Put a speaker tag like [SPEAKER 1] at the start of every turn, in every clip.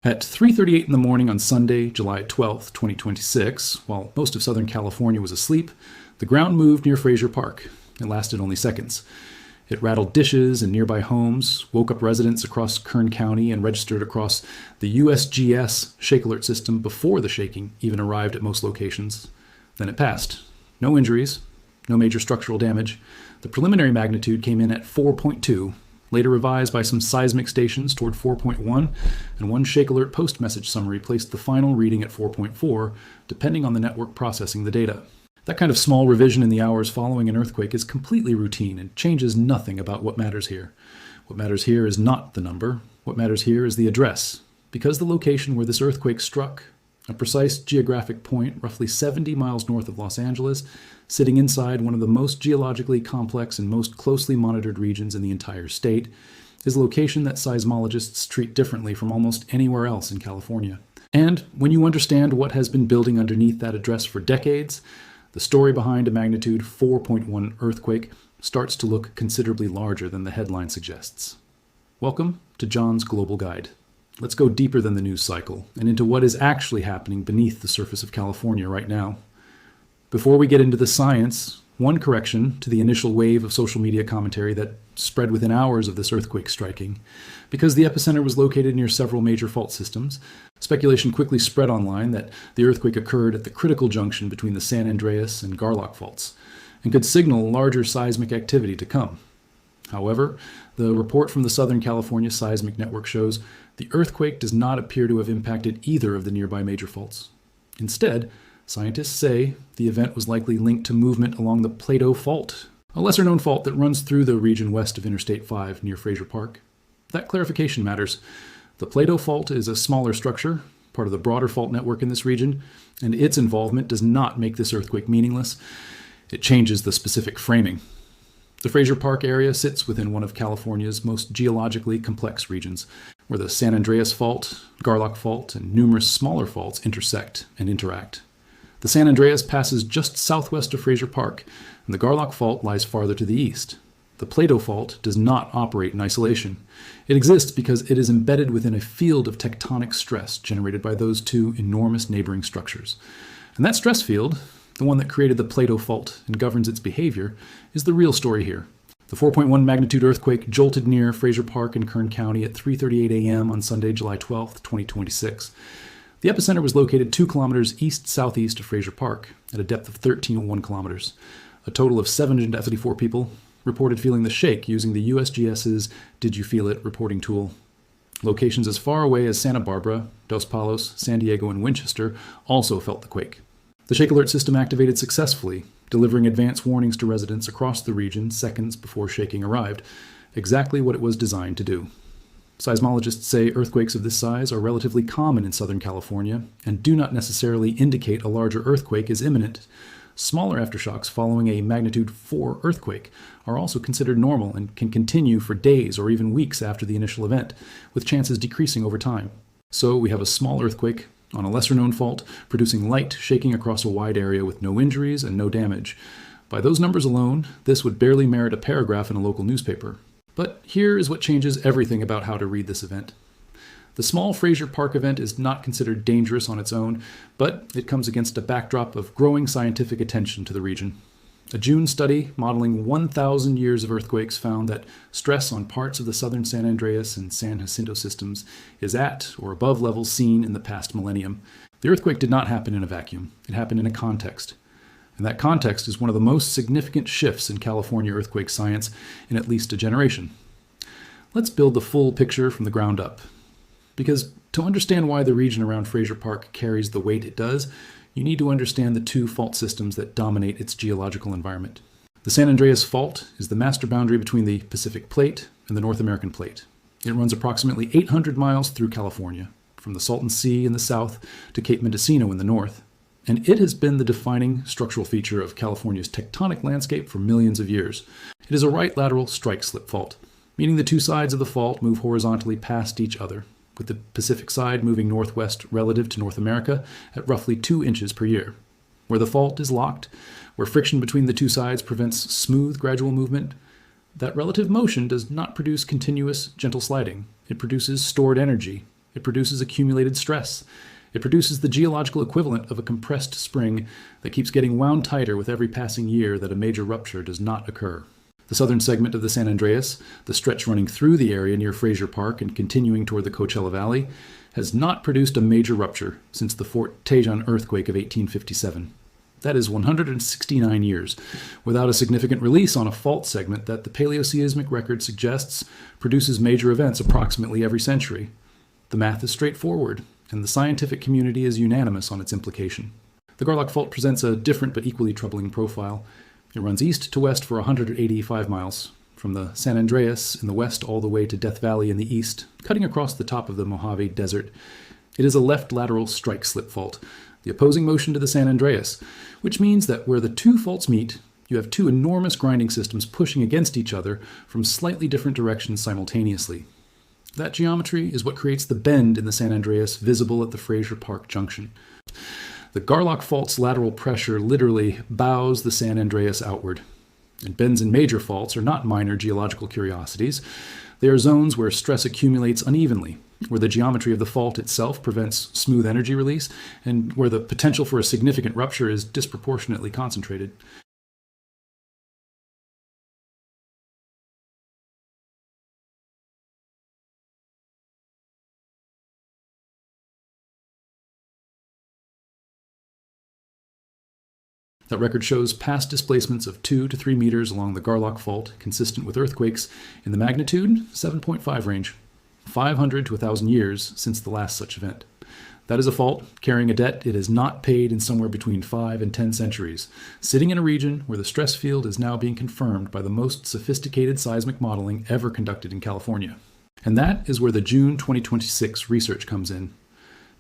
[SPEAKER 1] At 3:38 in the morning on Sunday, July 12, 2026, while most of Southern California was asleep, the ground moved near Frazier Park. It lasted only seconds. It rattled dishes in nearby homes, woke up residents across Kern County, and registered across the USGS ShakeAlert system before the shaking even arrived at most locations. Then it passed. No injuries, no major structural damage. The preliminary magnitude came in at 4.2, later revised by some seismic stations toward 4.1, and one ShakeAlert post-message summary placed the final reading at 4.4, depending on the network processing the data. That kind of small revision in the hours following an earthquake is completely routine and changes nothing about what matters here. What matters here is not the number. What matters here is the address. Because the location where this earthquake struck, a precise geographic point roughly 70 miles north of Los Angeles, sitting inside one of the most geologically complex and most closely monitored regions in the entire state, is a location that seismologists treat differently from almost anywhere else in California. And when you understand what has been building underneath that address for decades, the story behind a magnitude 4.1 earthquake starts to look considerably larger than the headline suggests. Welcome to John's Global Guide. Let's go deeper than the news cycle and into what is actually happening beneath the surface of California right now. Before we get into the science, one correction to the initial wave of social media commentary that spread within hours of this earthquake striking. Because the epicenter was located near several major fault systems, speculation quickly spread online that the earthquake occurred at the critical junction between the San Andreas and Garlock faults and could signal larger seismic activity to come. However, the report from the Southern California Seismic Network shows the earthquake does not appear to have impacted either of the nearby major faults. Instead, scientists say the event was likely linked to movement along the Pleito Fault, a lesser-known fault that runs through the region west of Interstate 5 near Frazier Park. That clarification matters. The Pleito Fault is a smaller structure, part of the broader fault network in this region, and its involvement does not make this earthquake meaningless. It changes the specific framing. The Frazier Park area sits within one of California's most geologically complex regions, where the San Andreas Fault, Garlock Fault, and numerous smaller faults intersect and interact. The San Andreas passes just southwest of Frazier Park, and the Garlock Fault lies farther to the east. The Pleito Fault does not operate in isolation. It exists because it is embedded within a field of tectonic stress generated by those two enormous neighboring structures. And that stress field, the one that created the Pleito Fault and governs its behavior, is the real story here. The 4.1 magnitude earthquake jolted near Frazier Park in Kern County at 3:38 a.m. on Sunday, July 12, 2026. The epicenter was located 2 kilometers east-southeast of Frazier Park at a depth of 13.1 kilometers. A total of 774 people reported feeling the shake using the USGS's Did You Feel It reporting tool. Locations as far away as Santa Barbara, Dos Palos, San Diego, and Winchester also felt the quake. The ShakeAlert system activated successfully, delivering advance warnings to residents across the region seconds before shaking arrived, exactly what it was designed to do. Seismologists say earthquakes of this size are relatively common in Southern California and do not necessarily indicate a larger earthquake is imminent. Smaller aftershocks following a magnitude 4 earthquake are also considered normal and can continue for days or even weeks after the initial event, with chances decreasing over time. So we have a small earthquake on a lesser-known fault, producing light shaking across a wide area with no injuries and no damage. By those numbers alone, this would barely merit a paragraph in a local newspaper. But here is what changes everything about how to read this event. The small Frazier Park event is not considered dangerous on its own, but it comes against a backdrop of growing scientific attention to the region. A June study modeling 1,000 years of earthquakes found that stress on parts of the southern San Andreas and San Jacinto systems is at or above levels seen in the past millennium. The earthquake did not happen in a vacuum. It happened in a context. And that context is one of the most significant shifts in California earthquake science in at least a generation. Let's build the full picture from the ground up. Because to understand why the region around Frazier Park carries the weight it does, you need to understand the 2 fault systems that dominate its geological environment. The San Andreas Fault is the master boundary between the Pacific Plate and the North American Plate. It runs approximately 800 miles through California, from the Salton Sea in the south to Cape Mendocino in the north. And it has been the defining structural feature of California's tectonic landscape for millions of years. It is a right lateral strike-slip fault, meaning the 2 sides of the fault move horizontally past each other, with the Pacific side moving northwest relative to North America at roughly 2 inches per year. Where the fault is locked, where friction between the 2 sides prevents smooth, gradual movement, that relative motion does not produce continuous, gentle sliding. It produces stored energy, It produces accumulated stress. It produces the geological equivalent of a compressed spring that keeps getting wound tighter with every passing year that a major rupture does not occur. The southern segment of the San Andreas, the stretch running through the area near Frazier Park and continuing toward the Coachella Valley, has not produced a major rupture since the Fort Tejon earthquake of 1857. That is 169 years, without a significant release on a fault segment that the paleoseismic record suggests produces major events approximately every century. The math is straightforward, and the scientific community is unanimous on its implication. The Garlock Fault presents a different but equally troubling profile. It runs east to west for 185 miles, from the San Andreas in the west all the way to Death Valley in the east, cutting across the top of the Mojave Desert. It is a left lateral strike-slip fault, the opposing motion to the San Andreas, which means that where the two faults meet, you have two enormous grinding systems pushing against each other from slightly different directions simultaneously. That geometry is what creates the bend in the San Andreas visible at the Frazier Park Junction. The Garlock Fault's lateral pressure literally bows the San Andreas outward. And bends in major faults are not minor geological curiosities. They are zones where stress accumulates unevenly, where the geometry of the fault itself prevents smooth energy release, and where the potential for a significant rupture is disproportionately concentrated. That record shows past displacements of 2 to 3 meters along the Garlock Fault, consistent with earthquakes in the magnitude 7.5 range, 500 to 1,000 years since the last such event. That is a fault carrying a debt it has not paid in somewhere between 5 and 10 centuries, sitting in a region where the stress field is now being confirmed by the most sophisticated seismic modeling ever conducted in California. And that is where the June 2026 research comes in.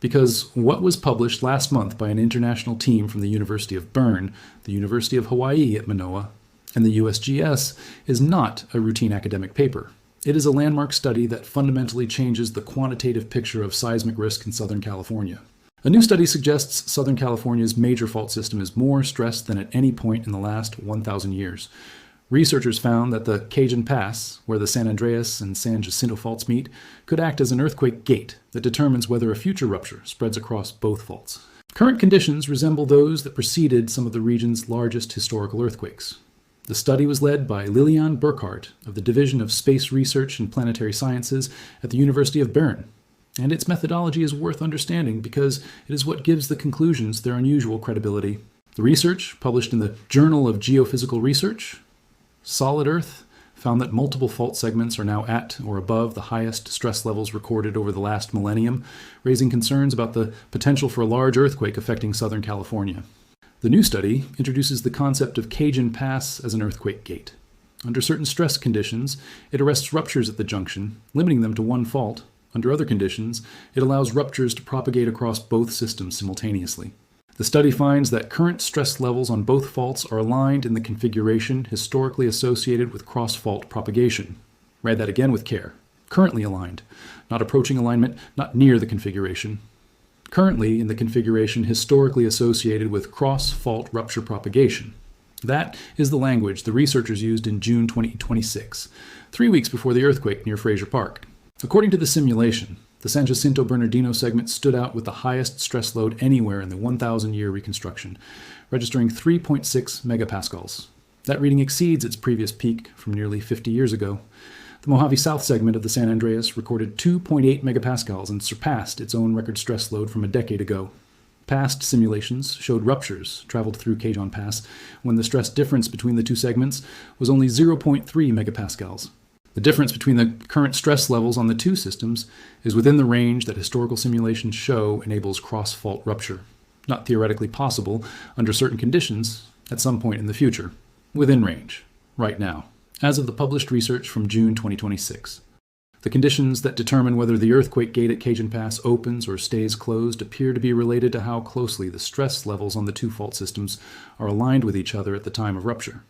[SPEAKER 1] Because what was published last month by an international team from the University of Bern, the University of Hawaii at Manoa, and the USGS is not a routine academic paper. It is a landmark study that fundamentally changes the quantitative picture of seismic risk in Southern California. A new study suggests Southern California's major fault system is more stressed than at any point in the last 1,000 years. Researchers found that the Cajun Pass, where the San Andreas and San Jacinto faults meet, could act as an earthquake gate that determines whether a future rupture spreads across both faults. Current conditions resemble those that preceded some of the region's largest historical earthquakes. The study was led by Lilian Burkhardt of the Division of Space Research and Planetary Sciences at the University of Bern, and its methodology is worth understanding because it is what gives the conclusions their unusual credibility. The research, published in the Journal of Geophysical Research, Solid Earth, found that multiple fault segments are now at or above the highest stress levels recorded over the last millennium, raising concerns about the potential for a large earthquake affecting Southern California. The new study introduces the concept of Cajun Pass as an earthquake gate. Under certain stress conditions, it arrests ruptures at the junction, limiting them to one fault. Under other conditions, it allows ruptures to propagate across both systems simultaneously. The study finds that current stress levels on both faults are aligned in the configuration historically associated with cross-fault propagation. Read that again with care. Currently aligned, not approaching alignment, not near the configuration. Currently in the configuration historically associated with cross-fault rupture propagation. That is the language the researchers used in June 2026, 3 weeks before the earthquake near Frazier Park. According to the simulation, the San Jacinto Bernardino segment stood out with the highest stress load anywhere in the 1,000-year reconstruction, registering 3.6 megapascals. That reading exceeds its previous peak from nearly 50 years ago. The Mojave South segment of the San Andreas recorded 2.8 megapascals and surpassed its own record stress load from a decade ago. Past simulations showed ruptures traveled through Cajun Pass when the stress difference between the two segments was only 0.3 megapascals. The difference between the current stress levels on the two systems is within the range that historical simulations show enables cross-fault rupture. Not theoretically possible under certain conditions at some point in the future. Within range, right now, as of the published research from June 2026. The conditions that determine whether the earthquake gate at Cajun Pass opens or stays closed appear to be related to how closely the stress levels on the two fault systems are aligned with each other at the time of rupture.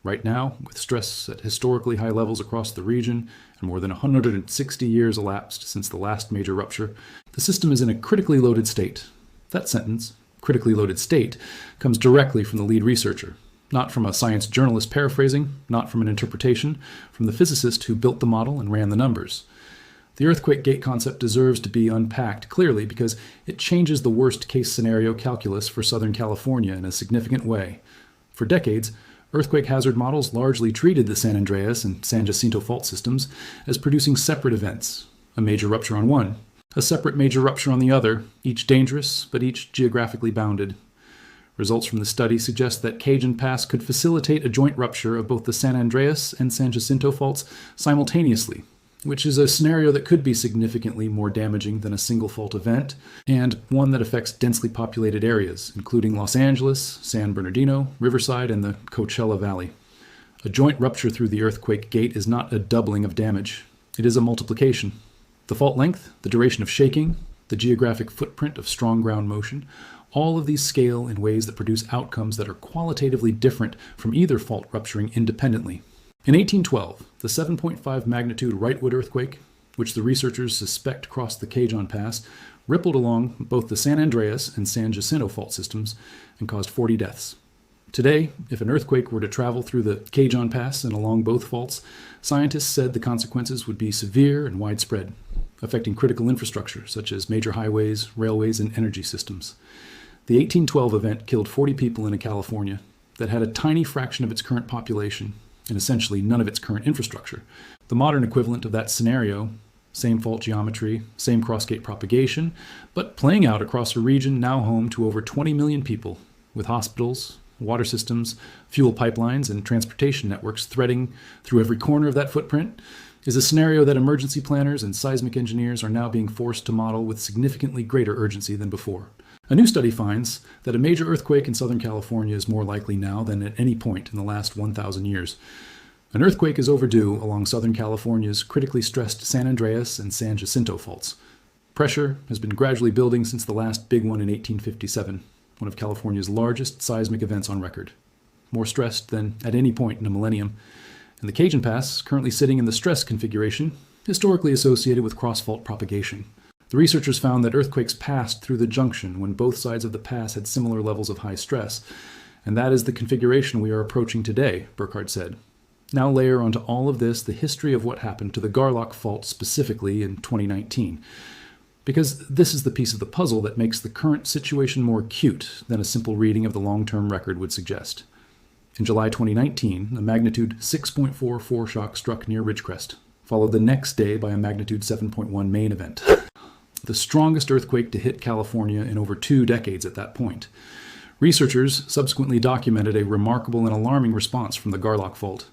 [SPEAKER 1] Right now, with stress at historically high levels across the region and more than 160 years elapsed since the last major rupture, the system is in a critically loaded state. That sentence, critically loaded state, comes directly from the lead researcher, not from a science journalist paraphrasing, not from an interpretation, from the physicist who built the model and ran the numbers. The earthquake gate concept deserves to be unpacked clearly because it changes the worst-case scenario calculus for Southern California in a significant way. For decades, earthquake hazard models largely treated the San Andreas and San Jacinto fault systems as producing separate events, a major rupture on one, a separate major rupture on the other, each dangerous, but each geographically bounded. Results from the study suggest that Cajun Pass could facilitate a joint rupture of both the San Andreas and San Jacinto faults simultaneously, which is a scenario that could be significantly more damaging than a single fault event, and one that affects densely populated areas, including Los Angeles, San Bernardino, Riverside, and the Coachella Valley. A joint rupture through the earthquake gate is not a doubling of damage. It is a multiplication. The fault length, the duration of shaking, the geographic footprint of strong ground motion, all of these scale in ways that produce outcomes that are qualitatively different from either fault rupturing independently. In 1812, the 7.5 magnitude Wrightwood earthquake, which the researchers suspect crossed the Cajun Pass, rippled along both the San Andreas and San Jacinto fault systems and caused 40 deaths. Today, if an earthquake were to travel through the Cajun Pass and along both faults, scientists said the consequences would be severe and widespread, affecting critical infrastructure such as major highways, railways, and energy systems. The 1812 event killed 40 people in a California that had a tiny fraction of its current population and essentially none of its current infrastructure. The modern equivalent of that scenario, same fault geometry, same cross-gate propagation, but playing out across a region now home to over 20 million people, with hospitals, water systems, fuel pipelines, and transportation networks threading through every corner of that footprint, is a scenario that emergency planners and seismic engineers are now being forced to model with significantly greater urgency than before. A new study finds that a major earthquake in Southern California is more likely now than at any point in the last 1,000 years. An earthquake is overdue along Southern California's critically stressed San Andreas and San Jacinto faults. Pressure has been gradually building since the last big one in 1857, one of California's largest seismic events on record. More stressed than at any point in a millennium. And the Cajun Pass, currently sitting in the stress configuration, historically associated with cross-fault propagation. The researchers found that earthquakes passed through the junction when both sides of the pass had similar levels of high stress. And that is the configuration we are approaching today, Burkhardt said. Now layer onto all of this the history of what happened to the Garlock Fault specifically in 2019. Because this is the piece of the puzzle that makes the current situation more acute than a simple reading of the long-term record would suggest. In July 2019, a magnitude 6.4 foreshock struck near Ridgecrest, followed the next day by a magnitude 7.1 main event. The strongest earthquake to hit California in over 2 decades at that point. Researchers subsequently documented a remarkable and alarming response from the Garlock Fault.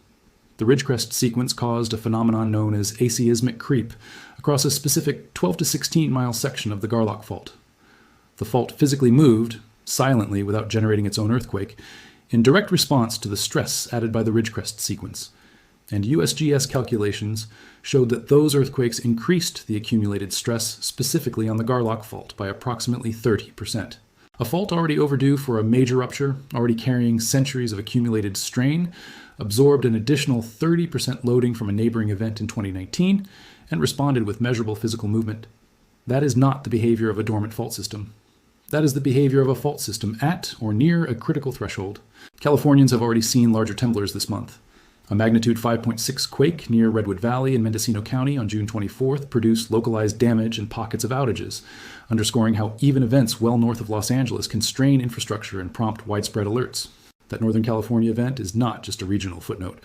[SPEAKER 1] The Ridgecrest sequence caused a phenomenon known as aseismic creep across a specific 12 to 16 mile section of the Garlock Fault. The fault physically moved, silently without generating its own earthquake, in direct response to the stress added by the Ridgecrest sequence. And USGS calculations showed that those earthquakes increased the accumulated stress specifically on the Garlock Fault by approximately 30%. A fault already overdue for a major rupture, already carrying centuries of accumulated strain, absorbed an additional 30% loading from a neighboring event in 2019 and responded with measurable physical movement. That is not the behavior of a dormant fault system. That is the behavior of a fault system at or near a critical threshold. Californians have already seen larger temblors this month. A magnitude 5.6 quake near Redwood Valley in Mendocino County on June 24th produced localized damage and pockets of outages, underscoring how even events well north of Los Angeles can strain infrastructure and prompt widespread alerts. That Northern California event is not just a regional footnote.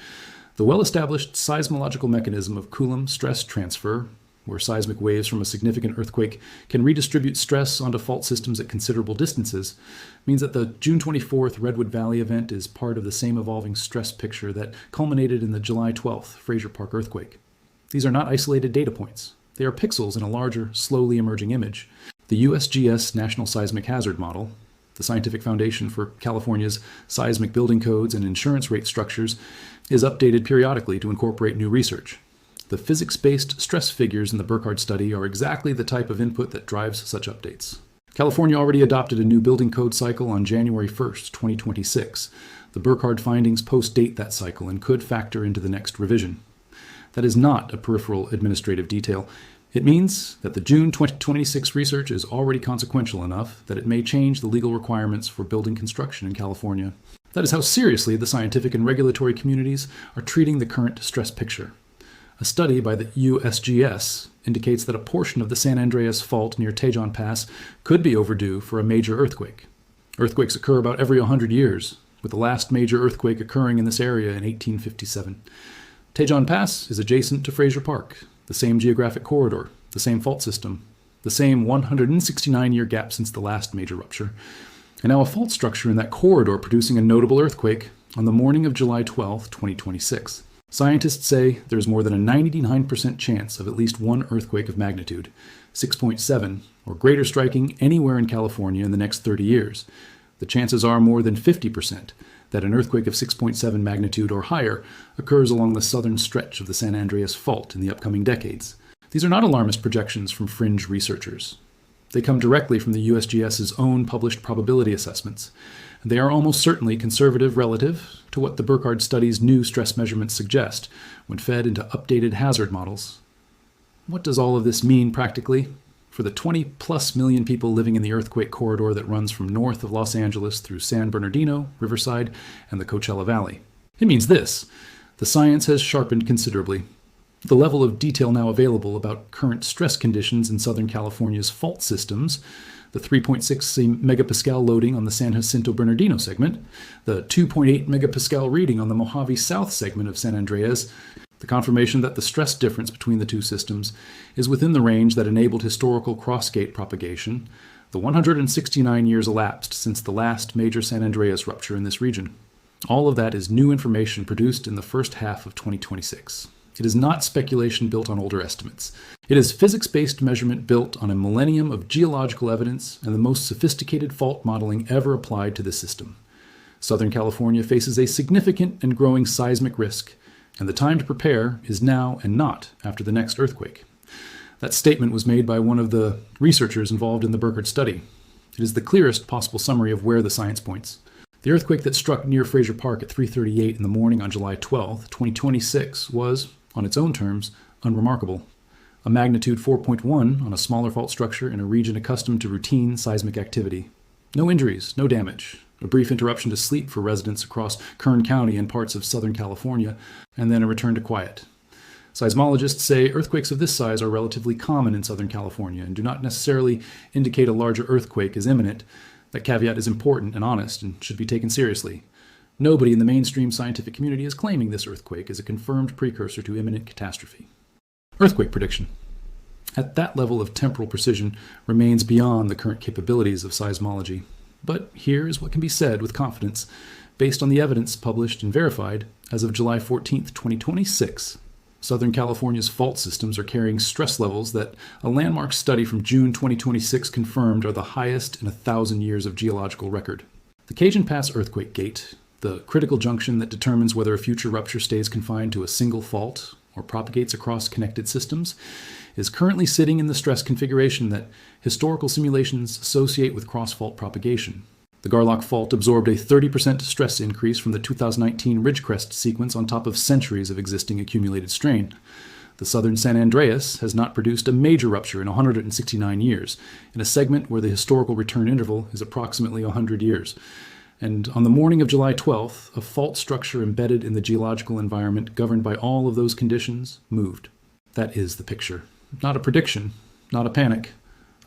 [SPEAKER 1] The well-established seismological mechanism of Coulomb stress transfer, where seismic waves from a significant earthquake can redistribute stress onto fault systems at considerable distances, means that the June 24th Redwood Valley event is part of the same evolving stress picture that culminated in the July 12th Frazier Park earthquake. These are not isolated data points. They are pixels in a larger, slowly emerging image. The USGS National Seismic Hazard Model, the scientific foundation for California's seismic building codes and insurance rate structures, is updated periodically to incorporate new research. The physics-based stress figures in the Burkhardt study are exactly the type of input that drives such updates. California already adopted a new building code cycle on January 1st, 2026. The Burkhardt findings post-date that cycle and could factor into the next revision. That is not a peripheral administrative detail. It means that the June 2026 research is already consequential enough that it may change the legal requirements for building construction in California. That is how seriously the scientific and regulatory communities are treating the current stress picture. A study by the USGS indicates that a portion of the San Andreas Fault near Tejon Pass could be overdue for a major earthquake. Earthquakes occur about every 100 years, with the last major earthquake occurring in this area in 1857. Tejon Pass is adjacent to Frazier Park, the same geographic corridor, the same fault system, the same 169-year gap since the last major rupture, and now a fault structure in that corridor producing a notable earthquake on the morning of July 12, 2026. Scientists say there's more than a 99% chance of at least one earthquake of magnitude, 6.7 or greater, striking anywhere in California in the next 30 years. The chances are more than 50% that an earthquake of 6.7 magnitude or higher occurs along the southern stretch of the San Andreas Fault in the upcoming decades. These are not alarmist projections from fringe researchers. They come directly from the USGS's own published probability assessments. They are almost certainly conservative relative to what the Burkhardt study's new stress measurements suggest when fed into updated hazard models. What does all of this mean practically for the 20+ million people living in the earthquake corridor that runs from north of Los Angeles through San Bernardino, Riverside, and the Coachella Valley? It means this: the science has sharpened considerably. The level of detail now available about current stress conditions in Southern California's fault systems, the 3.6 megapascal loading on the San Jacinto Bernardino segment, the 2.8 megapascal reading on the Mojave South segment of San Andreas, the confirmation that the stress difference between the two systems is within the range that enabled historical cross-gate propagation, the 169 years elapsed since the last major San Andreas rupture in this region. All of that is new information produced in the first half of 2026. It is not speculation built on older estimates. It is physics-based measurement built on a millennium of geological evidence and the most sophisticated fault modeling ever applied to the system. Southern California faces a significant and growing seismic risk, and the time to prepare is now and not after the next earthquake. That statement was made by one of the researchers involved in the Burkhardt study. It is the clearest possible summary of where the science points. The earthquake that struck near Frazier Park at 3:38 in the morning on July 12, 2026 was, on its own terms, unremarkable. A magnitude 4.1 on a smaller fault structure in a region accustomed to routine seismic activity. No injuries, no damage. A brief interruption to sleep for residents across Kern County and parts of Southern California, and then a return to quiet. Seismologists say earthquakes of this size are relatively common in Southern California and do not necessarily indicate a larger earthquake is imminent. That caveat is important and honest and should be taken seriously. Nobody in the mainstream scientific community is claiming this earthquake is a confirmed precursor to imminent catastrophe. Earthquake prediction, at that level of temporal precision, remains beyond the current capabilities of seismology. But here is what can be said with confidence, based on the evidence published and verified as of July 14, 2026. Southern California's fault systems are carrying stress levels that a landmark study from June 2026 confirmed are the highest in 1,000 years of geological record. The Cajun Pass earthquake gate, the critical junction that determines whether a future rupture stays confined to a single fault or propagates across connected systems, is currently sitting in the stress configuration that historical simulations associate with cross-fault propagation. The Garlock Fault absorbed a 30% stress increase from the 2019 Ridgecrest sequence on top of centuries of existing accumulated strain. The southern San Andreas has not produced a major rupture in 169 years, in a segment where the historical return interval is approximately 100 years. And on the morning of July 12th, a fault structure embedded in the geological environment governed by all of those conditions moved. That is the picture. Not a prediction, not a panic.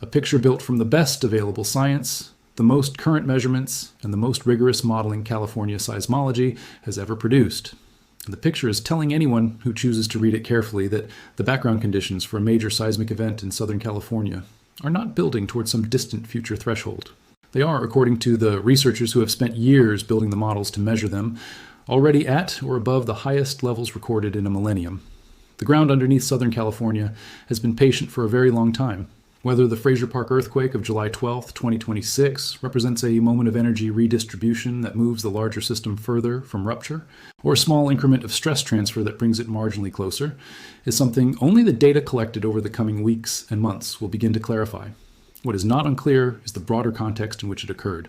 [SPEAKER 1] A picture built from the best available science, the most current measurements, and the most rigorous modeling California seismology has ever produced. And the picture is telling anyone who chooses to read it carefully that the background conditions for a major seismic event in Southern California are not building towards some distant future threshold. They are, according to the researchers who have spent years building the models to measure them, already at or above the highest levels recorded in a millennium. The ground underneath Southern California has been patient for a very long time. Whether the Frazier Park earthquake of July 12, 2026 represents a moment of energy redistribution that moves the larger system further from rupture, or a small increment of stress transfer that brings it marginally closer, is something only the data collected over the coming weeks and months will begin to clarify. What is not unclear is the broader context in which it occurred.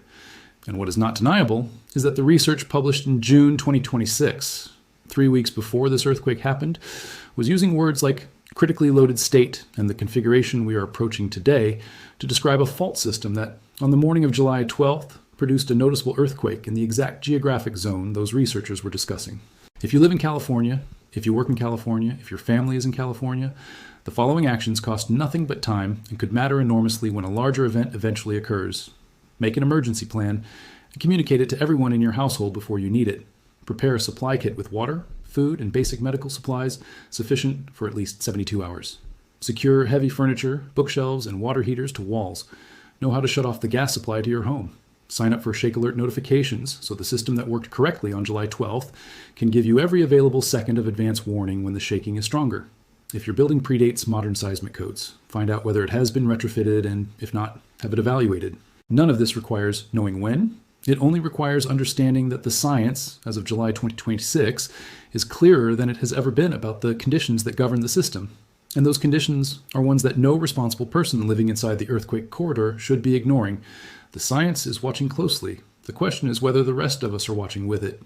[SPEAKER 1] And what is not deniable is that the research published in June 2026, 3 weeks before this earthquake happened, was using words like critically loaded state and the configuration we are approaching today to describe a fault system that, on the morning of July 12th, produced a noticeable earthquake in the exact geographic zone those researchers were discussing. If you live in California, If you work in California, if your family is in California, the following actions cost nothing but time and could matter enormously when a larger event eventually occurs. Make an emergency plan and communicate it to everyone in your household before you need it. Prepare a supply kit with water, food, and basic medical supplies sufficient for at least 72 hours. Secure heavy furniture, bookshelves, and water heaters to walls. Know how to shut off the gas supply to your home. Sign up for ShakeAlert notifications so the system that worked correctly on July 12th can give you every available second of advance warning when the shaking is stronger. If your building predates modern seismic codes, find out whether it has been retrofitted and, if not, have it evaluated. None of this requires knowing when. It only requires understanding that the science, as of July 2026, is clearer than it has ever been about the conditions that govern the system. And those conditions are ones that no responsible person living inside the earthquake corridor should be ignoring. The science is watching closely. The question is whether the rest of us are watching with it.